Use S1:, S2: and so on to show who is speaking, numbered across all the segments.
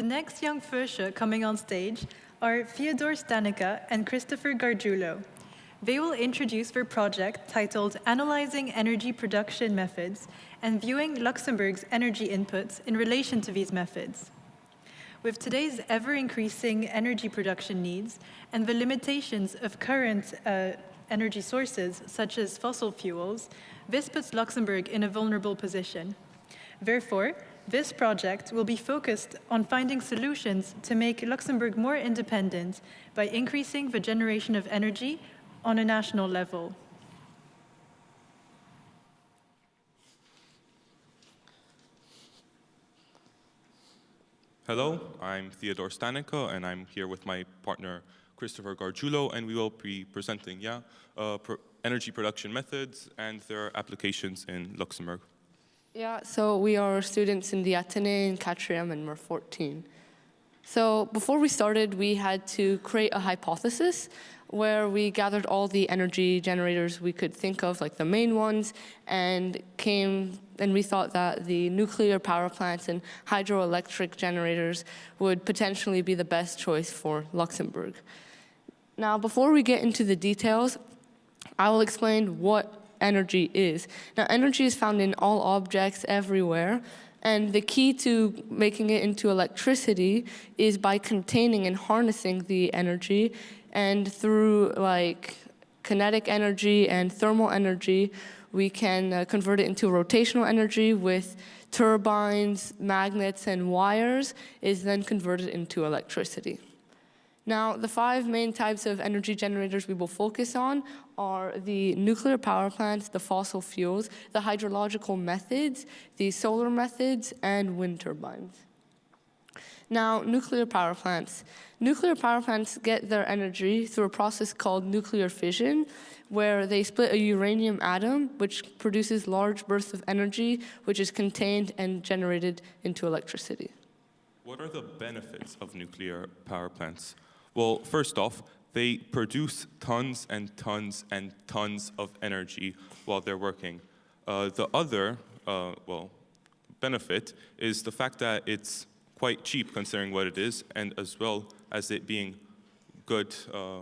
S1: The next young Fuerscher coming on stage are Theodor STÄNNICŊ and Christopher GARGIULO. They will introduce their project titled Analyzing Energy Production Methods and viewing Luxembourg's energy inputs in relation to these methods. With today's ever-increasing energy production needs and the limitations of current energy sources, such as fossil fuels, this puts Luxembourg in a vulnerable position. Therefore, this project will be focused on finding solutions to make Luxembourg more independent by increasing the generation of energy on a national level.
S2: Hello, I'm Theodor STÄNNICŁ, and I'm here with my partner Christopher GARGIULO, and we will be presenting energy production methods and their applications in Luxembourg.
S3: Yeah, so we are students in the STÄNNIC겪 in Catrium, and we're 14. So before we started, we had to create a hypothesis where we gathered all the energy generators we could think of, like the main ones, and we thought that the nuclear power plants and hydroelectric generators would potentially be the best choice for Luxembourg. Now, before we get into the details, I will explain what energy is. Now, energy is found in all objects everywhere, and the key to making it into electricity is by containing and harnessing the energy, and through kinetic energy and thermal energy, we can convert it into rotational energy with turbines, magnets, and wires, is then converted into electricity. Now, the 5 main types of energy generators we will focus on are the nuclear power plants, the fossil fuels, the hydrological methods, the solar methods, and wind turbines. Now, nuclear power plants. Nuclear power plants get their energy through a process called nuclear fission, where they split a uranium atom, which produces large bursts of energy, which is contained and generated into electricity.
S2: What are the benefits of nuclear power plants? Well, first off, they produce tons and tons and tons of energy while they're working. The other benefit is the fact that it's quite cheap considering what it is, and as well as it being good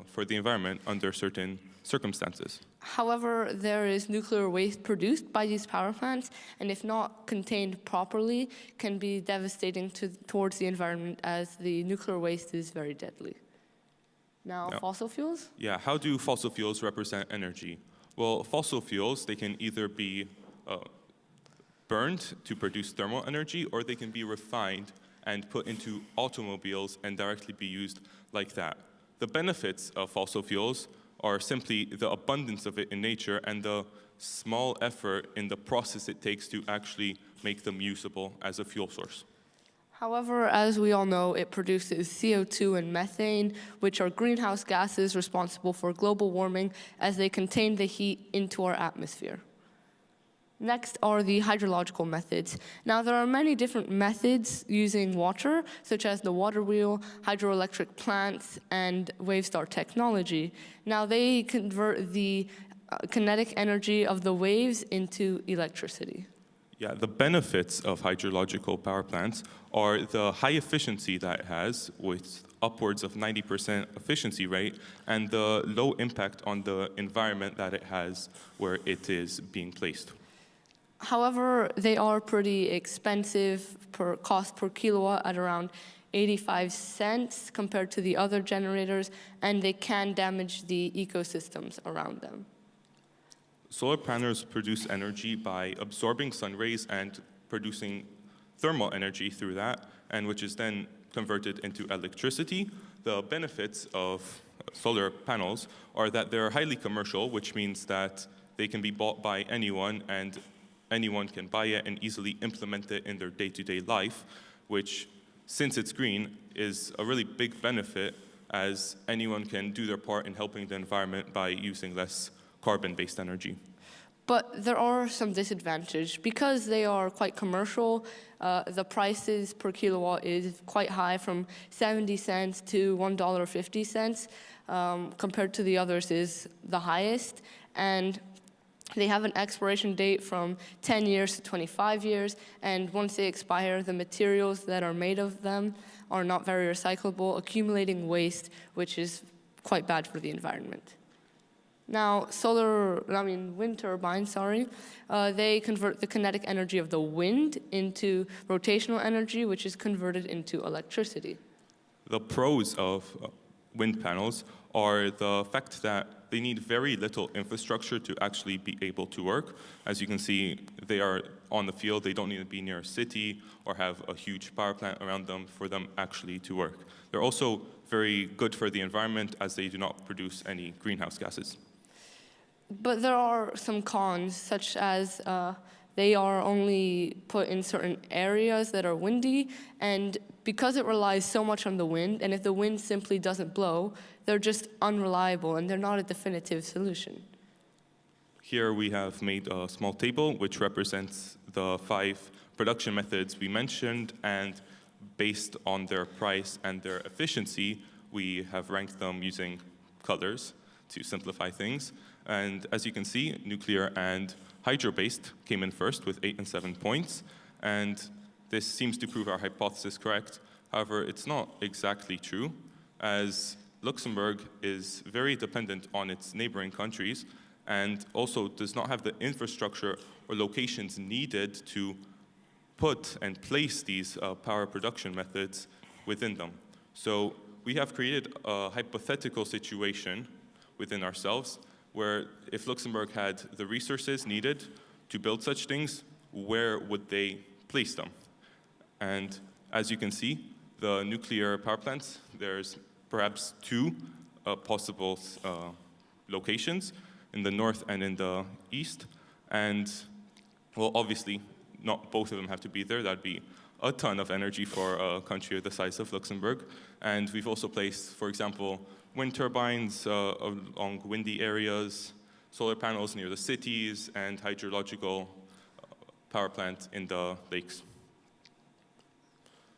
S2: for the environment under certain circumstances.
S3: However, there is nuclear waste produced by these power plants, and if not contained properly, can be devastating towards the environment, as the nuclear waste is very deadly. Now, fossil fuels?
S2: Yeah, how do fossil fuels represent energy? Well, fossil fuels, they can either be burned to produce thermal energy, or they can be refined and put into automobiles and directly be used like that. The benefits of fossil fuels are simply the abundance of it in nature and the small effort in the process it takes to actually make them usable as a fuel source.
S3: However, as we all know, it produces CO2 and methane, which are greenhouse gases responsible for global warming, as they contain the heat into our atmosphere. Next are the hydrological methods. Now, there are many different methods using water, such as the water wheel, hydroelectric plants, and wave-star technology. Now, they convert the kinetic energy of the waves into electricity.
S2: Yeah, the benefits of hydrological power plants are the high efficiency that it has, with upwards of 90% efficiency rate, and the low impact on the environment that it has where it is being placed.
S3: However, they are pretty expensive cost per kilowatt at around 85 cents compared to the other generators, and they can damage the ecosystems around them.
S2: Solar panels produce energy by absorbing sun rays and producing thermal energy through that, and which is then converted into electricity. The benefits of solar panels are that they're highly commercial, which means that they can be bought by anyone, and anyone can buy it and easily implement it in their day-to-day life, which, since it's green, is a really big benefit, as anyone can do their part in helping the environment by using less carbon-based energy.
S3: But there are some disadvantages. Because they are quite commercial, the prices per kilowatt is quite high, from 70 cents to $1.50, compared to the others is the highest. And they have an expiration date from 10 years to 25 years, and once they expire, the materials that are made of them are not very recyclable, accumulating waste, which is quite bad for the environment. Now, wind turbines, they convert the kinetic energy of the wind into rotational energy, which is converted into electricity.
S2: The pros of wind panels are the fact that they need very little infrastructure to actually be able to work. As you can see, they are on the field. They don't need to be near a city or have a huge power plant around them for them actually to work. They're also very good for the environment as they do not produce any greenhouse gases.
S3: But there are some cons, such as they are only put in certain areas that are windy, and because it relies so much on the wind, and if the wind simply doesn't blow, they're just unreliable and they're not a definitive solution.
S2: Here we have made a small table which represents the 5 production methods we mentioned, and based on their price and their efficiency, we have ranked them using colors to simplify things. And as you can see, nuclear and hydro-based came in first with 8 and 7 points. And this seems to prove our hypothesis correct. However, it's not exactly true, as Luxembourg is very dependent on its neighboring countries and also does not have the infrastructure or locations needed to put and place these power production methods within them. So we have created a hypothetical situation within ourselves where if Luxembourg had the resources needed to build such things, where would they place them? And as you can see, the nuclear power plants, there's perhaps 2 possible locations in the north and in the east. And well, obviously, not both of them have to be there. That'd be a ton of energy for a country the size of Luxembourg. And we've also placed, for example, wind turbines along windy areas, solar panels near the cities, and hydrological power plant in the lakes.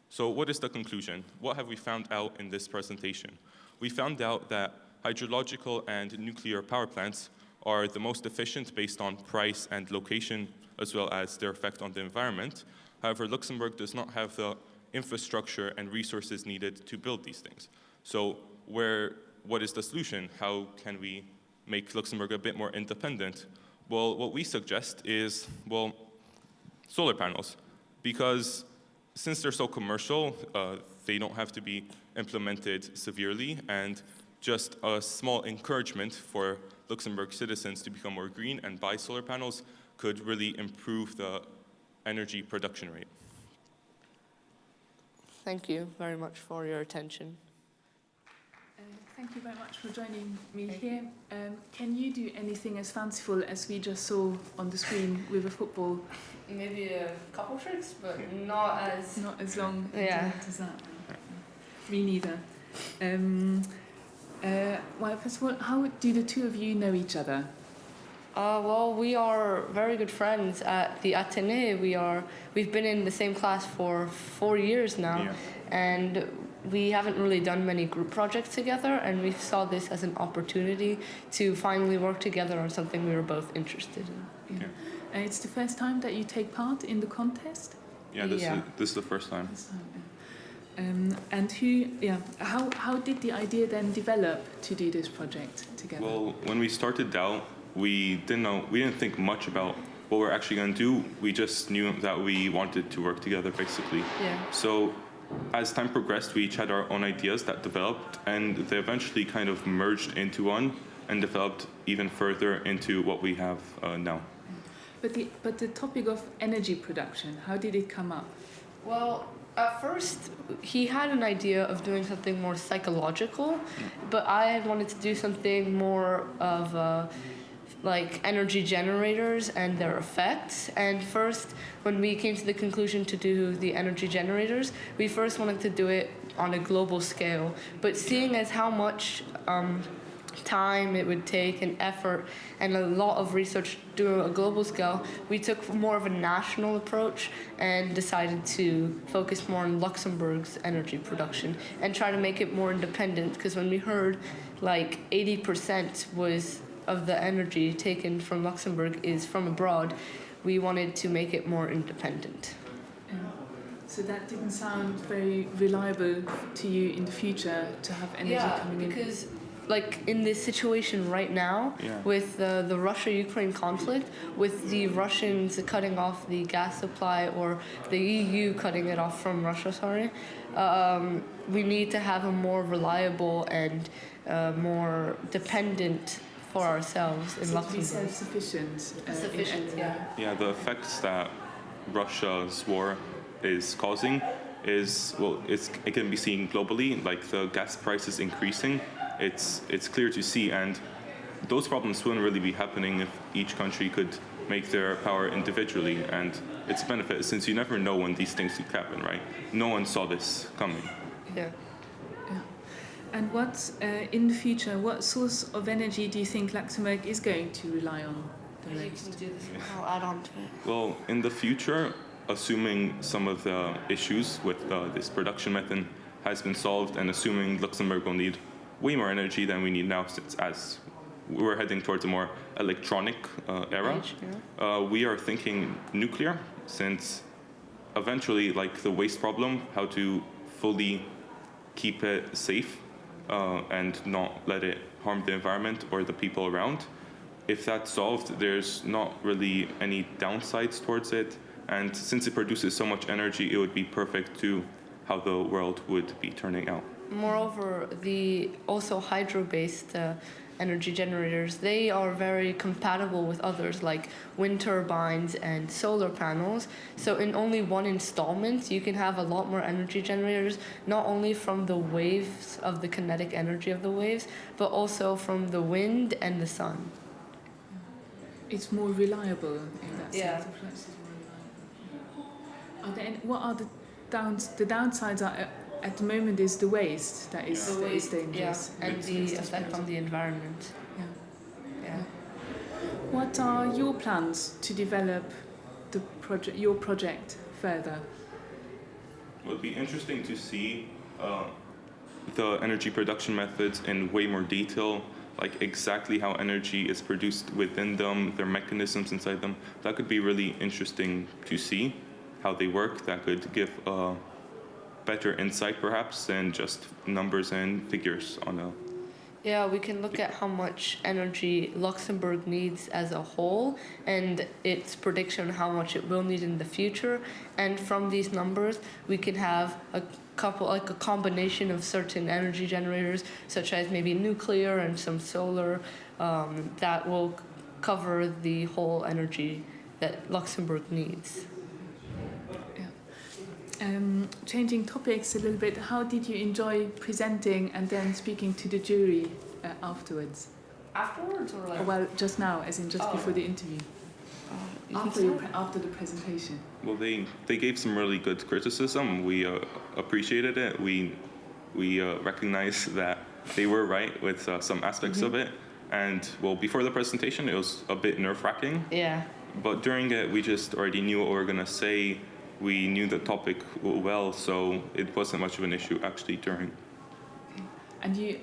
S2: So what is the conclusion? What have we found out in this presentation? We found out that hydrological and nuclear power plants are the most efficient based on price and location, as well as their effect on the environment. However, Luxembourg does not have the infrastructure and resources needed to build these things. So what is the solution? How can we make Luxembourg a bit more independent? Well, what we suggest is, well, solar panels. Because since they're so commercial, they don't have to be implemented severely, and just a small encouragement for Luxembourg citizens to become more green and buy solar panels could really improve the energy production rate.
S3: Thank you very much for your attention.
S4: Thank you very much for joining me here. Can you do anything as fanciful as we just saw on the screen with a football?
S3: Maybe a couple tricks, but not as
S4: long
S3: yeah.
S4: as that. Me neither. Well, first of all, how do the 2 of you know each other?
S3: Well, we are very good friends at the Athénée. We've been in the same class for 4 years now, yeah. And we haven't really done many group projects together, and we saw this as an opportunity to finally work together on something we were both interested in.
S4: Yeah. Yeah. It's the first time that you take part in the contest?
S2: Yeah, this is the first time.
S4: And how did the idea then develop to do this project together?
S2: Well, when we started out, we didn't think much about what we're actually going to do. We just knew that we wanted to work together, basically.
S3: Yeah.
S2: So as time progressed, we each had our own ideas that developed, and they eventually kind of merged into one and developed even further into what we have now.
S4: But the topic of energy production, how did it come up?
S3: Well, at first, he had an idea of doing something more psychological, but I wanted to do something more of like energy generators and their effects. And first, when we came to the conclusion to do the energy generators, we first wanted to do it on a global scale. But seeing as how much time it would take and effort and a lot of research doing a global scale, we took more of a national approach and decided to focus more on Luxembourg's energy production and try to make it more independent, because when we heard like 80% of the energy taken from Luxembourg is from abroad, we wanted to make it more independent.
S4: So that didn't sound very reliable to you in the future to have energy coming in?
S3: Because like in this situation right now, with the Russia-Ukraine conflict, with the Russians cutting off the gas supply or the EU cutting it off from Russia, we need to have a more reliable and more dependent for ourselves in Luxembourg.
S4: To be self-sufficient.
S2: Yeah, the effects that Russia's war is causing is, well, it can be seen globally, like the gas prices increasing. It's clear to see, and those problems wouldn't really be happening if each country could make their power individually, and it's a benefit since you never know when these things could happen, right? No one saw this coming.
S3: Yeah.
S4: And what's in the future, what source of energy do you think Luxembourg is going to rely on the most?
S3: You can do this. I'll add on to it.
S2: Well, in the future, assuming some of the issues with this production method has been solved, and assuming Luxembourg will need way more energy than we need now, since as we're heading towards a more electronic era, we are thinking nuclear, since eventually, like the waste problem, how to fully keep it safe and not let it harm the environment or the people around. If that's solved, there's not really any downsides towards it, and since it produces so much energy, it would be perfect to how the world would be turning out.
S3: Moreover, the also hydro-based energy generators, they are very compatible with others like wind turbines and solar panels. So in only one installment, you can have a lot more energy generators, not only from the waves of the kinetic energy of the waves, but also from the wind and the sun.
S4: It's more reliable in that sense. What are the downsides? At the moment is the waste that is dangerous.
S3: And the effect on the environment.
S4: What are your plans to develop your project further?
S2: It would be interesting to see the energy production methods in way more detail, like exactly how energy is produced within them, their mechanisms inside them. That could be really interesting to see how they work. That could give better insight perhaps than just numbers and figures on a...
S3: Yeah, we can look at how much energy Luxembourg needs as a whole and its prediction on how much it will need in the future. And from these numbers, we can have a combination of certain energy generators, such as maybe nuclear and some solar, that will cover the whole energy that Luxembourg needs.
S4: Changing topics a little bit, how did you enjoy presenting and then speaking to the jury afterwards?
S3: Afterwards or like?
S4: Well, just now, as in just before the interview. After the presentation.
S2: Well, they gave some really good criticism. We appreciated it. We recognize that they were right with some aspects of it. And well, before the presentation, it was a bit nerve-wracking.
S3: Yeah.
S2: But during it, we just already knew what we were going to say. We knew the topic well, so it wasn't much of an issue actually during.
S4: And you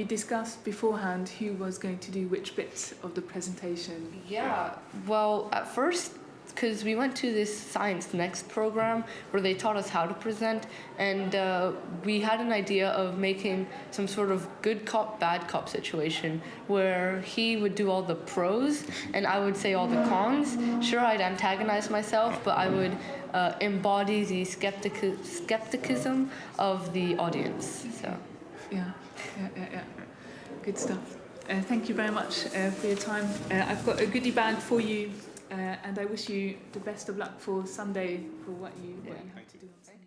S4: discussed beforehand who was going to do which bits of the presentation?
S3: Yeah, well, at first, because we went to this Science Next program where they taught us how to present, and we had an idea of making some sort of good cop, bad cop situation where he would do all the pros and I would say all the cons. Sure, I'd antagonize myself, but I would embody the skepticism of the audience. So.
S4: Yeah. Good stuff. Thank you very much for your time. I've got a goodie bag for you. And I wish you the best of luck for Sunday for what you have to do on Sunday.